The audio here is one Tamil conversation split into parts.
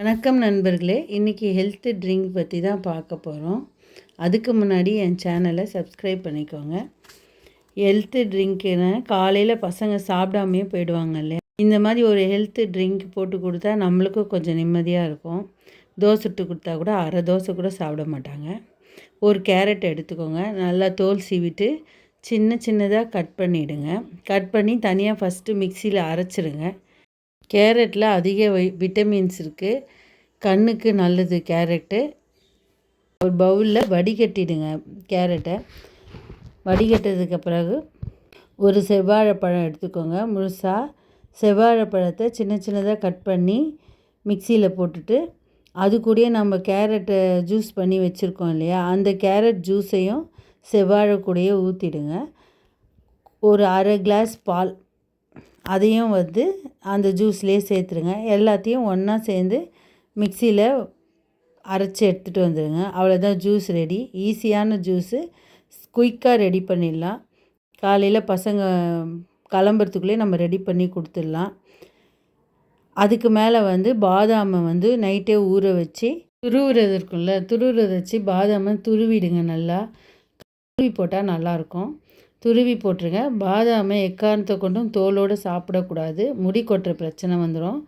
வணக்கம் நண்பர்களே, இன்றைக்கி ஹெல்த் ட்ரிங்க் பற்றி தான் பார்க்க போகிறோம். அதுக்கு முன்னாடி என் சேனலை சப்ஸ்கிரைப் பண்ணிக்கோங்க. ஹெல்த்து ட்ரிங்க்குன்னு காலையில் பசங்க சாப்பிடாமையே போயிடுவாங்க இல்லையா, இந்த மாதிரி ஒரு ஹெல்த்து ட்ரிங்க் போட்டு கொடுத்தா நம்மளுக்கும் கொஞ்சம் நிம்மதியாக இருக்கும். தோசை சுட்டு கொடுத்தா கூட அரை தோசை கூட சாப்பிட மாட்டாங்க. ஒரு கேரட் எடுத்துக்கோங்க, நல்லா தோல் சீவிட்டு சின்ன சின்னதாக கட் பண்ணிவிடுங்க. கட் பண்ணி தனியாக ஃபஸ்ட்டு மிக்சியில் அரைச்சிடுங்க. கேரட்டில் அதிக விட்டமின்ஸ் இருக்குது, கண்ணுக்கு நல்லது கேரட்டு. ஒரு பவுலில் வடிகட்டிடுங்க கேரட்டை. வடிகட்டதுக்கு பிறகு ஒரு செவ்வாழைப்பழம் எடுத்துக்கோங்க முழுசாக. செவ்வாழைப்பழத்தை சின்ன சின்னதாக கட் பண்ணி மிக்சியில் போட்டுட்டு, அது கூடயே நம்ம கேரட்டை ஜூஸ் பண்ணி வச்சுருக்கோம் இல்லையா, அந்த கேரட் ஜூஸையும் செவ்வாழை கூடயே ஊற்றிடுங்க. ஒரு அரை கிளாஸ் பால் அதையும் அந்த ஜூஸ்லேயே சேர்த்துருங்க. எல்லாத்தையும் ஒன்றா சேர்ந்து மிக்சியில் அரைச்சி எடுத்துகிட்டு வந்துடுங்க. அவ்வளோதான், ஜூஸ் ரெடி. ஈஸியான ஜூஸு, குயிக்காக ரெடி பண்ணிடலாம். காலையில் பசங்க கிளம்புறதுக்குள்ளே நம்ம ரெடி பண்ணி கொடுத்துடலாம். அதுக்கு மேலே பாதாமை நைட்டே ஊற வச்சு துருவுறது இருக்கும்ல, துருவுறத வச்சு பாதாமை துருவிடுங்க. நல்லா துருவி போட்டால் நல்லாயிருக்கும். துருவி போட்டுருங்க. பாதாமை எக்காரணத்தை கொண்டும் தோலோடு சாப்பிடக்கூடாது, முடி கொட்டுற பிரச்சனை வந்துடும்.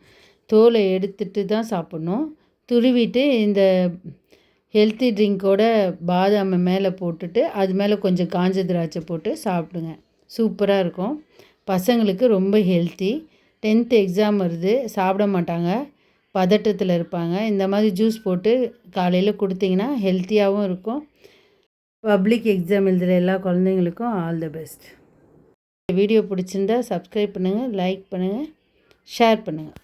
தோலை எடுத்துட்டு தான் சாப்பிட்ணும். துருவிட்டு இந்த ஹெல்த்தி ட்ரிங்க்கோட பாதாமை மேலே போட்டுட்டு அது மேலே கொஞ்சம் காஞ்ச திராட்சை போட்டு சாப்பிடுங்க. சூப்பராக இருக்கும். பசங்களுக்கு ரொம்ப ஹெல்த்தி. 10th எக்ஸாம் வருது, சாப்பிட மாட்டாங்க, பதட்டத்தில் இருப்பாங்க. இந்த மாதிரி ஜூஸ் போட்டு காலையில் கொடுத்தீங்கன்னா ஹெல்த்தியாகவும் இருக்கும். பப்ளிக் எக்ஸாம் எழுதுகிற எல்லா குழந்தைங்களுக்கும் ஆல் தி பெஸ்ட். வீடியோ பிடிச்சிருந்தா சப்ஸ்கிரைப் பண்ணுங்கள், லைக் பண்ணுங்கள், ஷேர் பண்ணுங்கள்.